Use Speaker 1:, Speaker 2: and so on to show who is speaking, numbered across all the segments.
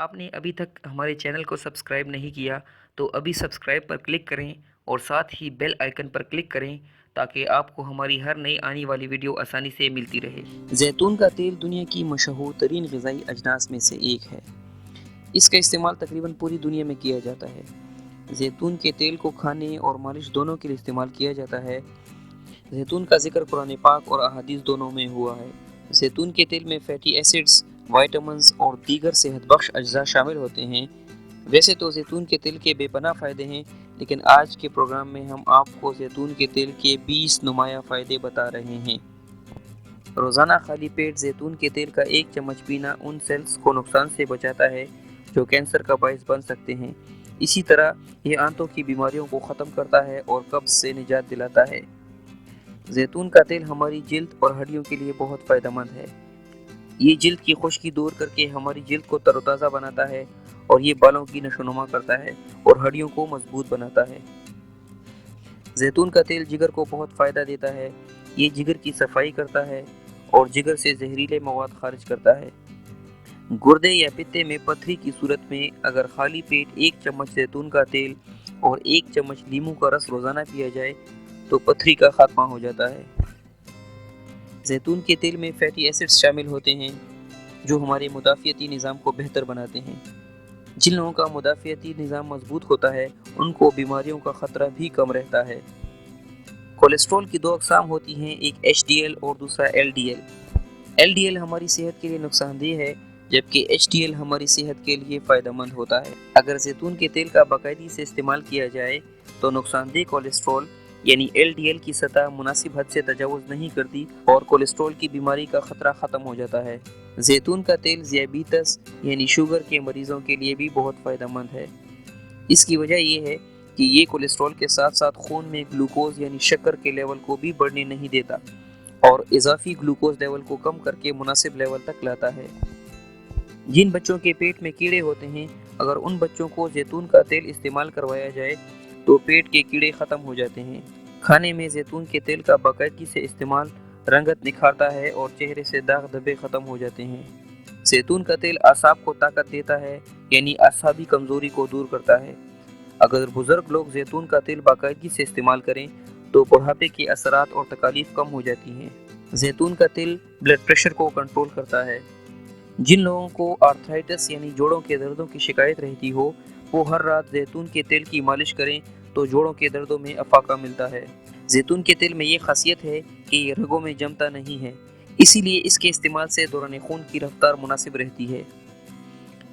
Speaker 1: आपने अभी तक हमारे चैनल को सब्सक्राइब नहीं किया तो अभी सब्सक्राइब पर क्लिक करें और साथ ही बेल आइकन पर क्लिक करें ताकि आपको हमारी हर नई आने वाली वीडियो आसानी से मिलती रहे। जैतून का तेल दुनिया की मशहूर तरीन ग़िज़ाई अजनास में से एक है। इसका इस्तेमाल तकरीबन पूरी दुनिया में किया जाता है। जैतून के तेल को खाने और मालिश दोनों के लिए इस्तेमाल किया जाता है। जैतून का जिक्र कुरान पाक और अहादीस दोनों में हुआ है। जैतून के तेल में फैटी एसिड्स, विटामिन्स और दीगर सेहत बख्श अज्जा शामिल होते हैं। वैसे तो जैतून के तेल के बेपनाह फ़ायदे हैं, लेकिन आज के प्रोग्राम में हम आपको जैतून के तेल के 20 नुमाया फ़ायदे बता रहे हैं। रोज़ाना खाली पेट जैतून के तेल का 1 चम्मच पीना उन सेल्स को नुकसान से बचाता है जो कैंसर का बायस बन सकते हैं। इसी तरह ये आंतों की बीमारियों को ख़त्म करता है और कब्ज़ से निजात दिलाता है। जैतून का तेल हमारी जिल्द और हड्डियों के लिए बहुत फ़ायदेमंद है। ये जिल्द की खुश्की दूर करके हमारी जिल्द को तरोताज़ा बनाता है और ये बालों की नशोनुमा करता है और हड्डियों को मजबूत बनाता है। जैतून का तेल जिगर को बहुत फ़ायदा देता है। ये जिगर की सफाई करता है और जिगर से जहरीले मवाद खारिज करता है। गुर्दे या पित्ते में पथरी की सूरत में अगर खाली पेट 1 चम्मच जैतून का तेल और 1 चम्मच नींबू का रस रोज़ाना पिया जाए तो पथरी का खात्मा हो जाता है। जैतून के तेल में फैटी एसिड्स शामिल होते हैं जो हमारे मुदाफ़ियती निज़ाम को बेहतर बनाते हैं। जिन लोगों का मुदाफ़ियती निज़ाम मजबूत होता है उनको बीमारियों का ख़तरा भी कम रहता है। कोलेस्ट्रॉल की 2 अक़साम होती हैं, एक HDL और दूसरा LDL। LDL हमारी सेहत के लिए नुकसानदेह है जबकि HDL हमारी सेहत के लिए फ़ायदेमंद होता है। अगर जैतून के तेल का बाकायदगी से इस्तेमाल किया जाए तो नुकसानदेह कोलेस्ट्रॉल यानी LDL की सतह मुनासिब हद से तजावुज़ नहीं करती और कोलेस्ट्रॉल की बीमारी का ख़तरा ख़त्म हो जाता है। जैतून का तेल ज़ियाबीतस यानी शुगर के मरीज़ों के लिए भी बहुत फ़ायदेमंद है। इसकी वजह यह है कि ये कोलेस्ट्रॉल के साथ साथ खून में ग्लूकोज यानी शक्कर के लेवल को भी बढ़ने नहीं देता और इजाफी ग्लूकोज लेवल को कम करके मुनासिब लेवल तक लाता है। जिन बच्चों के पेट में कीड़े होते हैं, अगर उन बच्चों को जैतून का तेल इस्तेमाल करवाया जाए तो पेट के कीड़े ख़त्म हो जाते हैं। खाने में जैतून के तेल का बाकायदगी से इस्तेमाल रंगत निखारता है और चेहरे से दाग धब्बे ख़त्म हो जाते हैं। जैतून का तेल आसाब को ताकत देता है यानी आसाबी कमज़ोरी को दूर करता है। अगर बुज़ुर्ग लोग जैतून का तेल बाकायदगी से इस्तेमाल करें तो बुढ़ापे के असरात और तकालीफ कम हो जाती हैं। जैतून का तेल ब्लड प्रेशर को कंट्रोल करता है। जिन लोगों को आर्थराइटिस यानी जोड़ों के दर्दों की शिकायत रहती हो वो हर रात जैतून के तेल की मालिश करें तो जोड़ों के दर्दों में अफाका मिलता है। जैतून के तेल में ये खासियत है कि ये रगों में जमता नहीं है, इसीलिए इसके इस्तेमाल से दौरान खून की रफ्तार मुनासिब रहती है।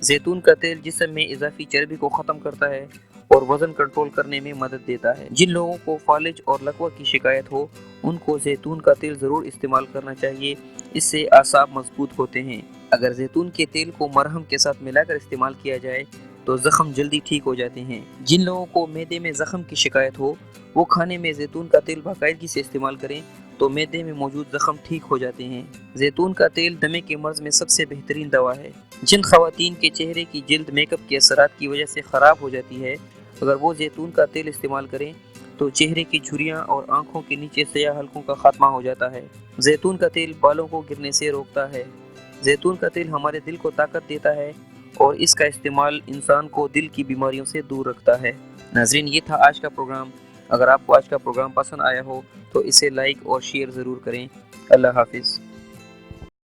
Speaker 1: जैतून का तेल जिस्म में इजाफी चर्बी को ख़त्म करता है और वज़न कंट्रोल करने में मदद देता है। जिन लोगों को फालिज और लकवा की शिकायत हो उनको जैतून का तेल ज़रूर इस्तेमाल करना चाहिए, इससे आसाब मजबूत होते हैं। अगर जैतून के तेल को मरहम के साथ मिलाकर इस्तेमाल किया जाए तो ज़ख्म जल्दी ठीक हो जाते हैं। जिन लोगों को मैदे में ज़ख्म की शिकायत हो वो खाने में जैतून का तेल बाकायदगी से इस्तेमाल करें तो मैदे में मौजूद ज़ख्म ठीक हो जाते हैं। जैतून का तेल दमे के मर्ज़ में सबसे बेहतरीन दवा है। जिन ख़वातीन के चेहरे की जिल्द मेकअप के असरात की वजह से ख़राब हो जाती है, अगर वो जैतून का तेल इस्तेमाल करें तो चेहरे की झुर्रियाँ और आँखों के नीचे सयाह हलकों का खात्मा हो जाता है। जैतून का तेल बालों को गिरने से रोकता है। जैतून का तेल हमारे दिल को ताकत देता है और इसका इस्तेमाल इंसान को दिल की बीमारियों से दूर रखता है। नाज़रीन, ये था आज का प्रोग्राम। अगर आपको आज का प्रोग्राम पसंद आया हो तो इसे लाइक और शेयर ज़रूर करें। अल्लाह हाफिज़।